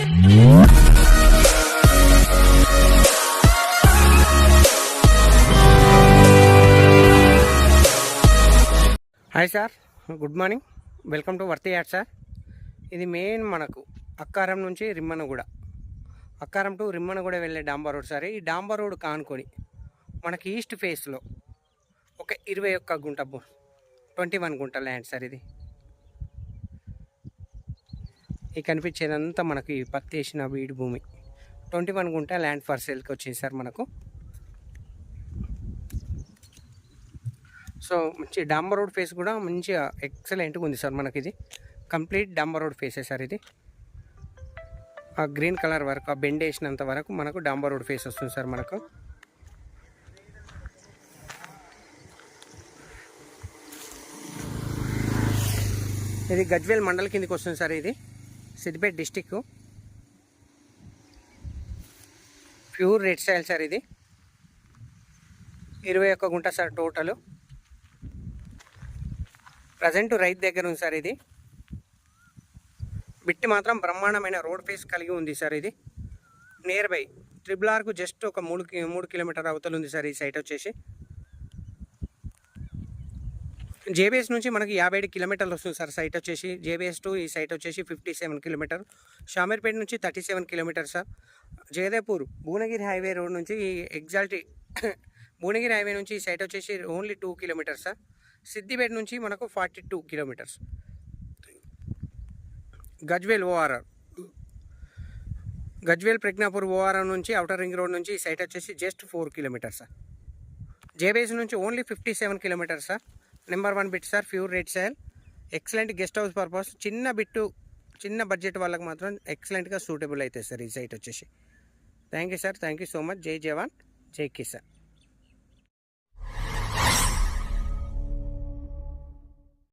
Hi sir, good morning. Welcome to worthy ad sir. ఇది main మనకు అక్కారం నుంచి రిమ్మనగూడ, అక్కారం టు రిమ్మనగూడ వెళ్ళే డాంబర్ రోడ్ సార్. ఈ డాంబర్ రోడ్ కానుకొని మనకి ఈస్ట్ ఫేస్లో ఒక 21 గుంట 21 గుంట ల్యాండ్ సార్. ఇది కనిపించేదంతా మనకి పత్తి వేసిన వీడి భూమి. 21 గుంట ల్యాండ్ ఫర్ సేల్కి వచ్చింది సార్ మనకు. సో మంచి డాంబర్ రోడ్ ఫేస్ కూడా మంచిగా ఎక్సలెంట్గా ఉంది సార్ మనకి. ఇది కంప్లీట్ డాంబర్ రోడ్ ఫేసే సార్. ఇది ఆ గ్రీన్ కలర్ వరకు, ఆ బెండ్ వేసినంత వరకు మనకు డాంబర్ రోడ్ ఫేస్ వస్తుంది సార్ మనకు. ఇది గజ్వేల్ మండల్ కిందకి వస్తుంది సార్. ఇది Siddipet district. Pure red soil sir. ఇది 21 గుంట సార్ టోటల్. ప్రజెంట్ రైతు దగ్గర ఉంది సార్. ఇది బిట్టి మాత్రం బ్రహ్మాండమైన రోడ్ ఫేస్ కలిగి ఉంది సార్. ఇది నియర్ బై RRRకు జస్ట్ ఒక 3 కిలోమీటర్ అవతల ఉంది సార్ ఈ సైట్ వచ్చేసి. జేబీఎస్ నుంచి మనకి 57 కిలోమీటర్లు వస్తుంది సార్ సైట్ వచ్చేసి. జేబీఎస్ టు ఈ సైట్ వచ్చేసి 57 కిలోమీటర్. షామీర్పేట నుంచి 37 kilometer sir. Jayadepur Bhuvanagiri highway road నుంచి ఎగ్జాక్ట్ భువనగిరి హైవే నుంచి ఈ సైట్ వచ్చేసి ఓన్లీ 2 కిలోమీటర్స్ సార్. సిద్దిపేట నుంచి మనకు 42 kilometres. Gajwel ORR, Gajwel Pragnapur ORR నుంచి అవుటర్ రింగ్ రోడ్ నుంచి ఈ సైట్ వచ్చేసి జస్ట్ 4 కిలోమీటర్స్ సార్. జేబీఎస్ నుంచి only 57 kilometres sir. Number 1 bit sir, pure red soil. Excellent guest house purpose, చిన్న బడ్జెట్ వాళ్ళకి మాత్రం ఎక్సలెంట్గా సూటబుల్ అవుతుంది సార్ ఈ సైట్ వచ్చేసి. Thank you sir, thank you so much. జై జవాన్, జై కిసాన్.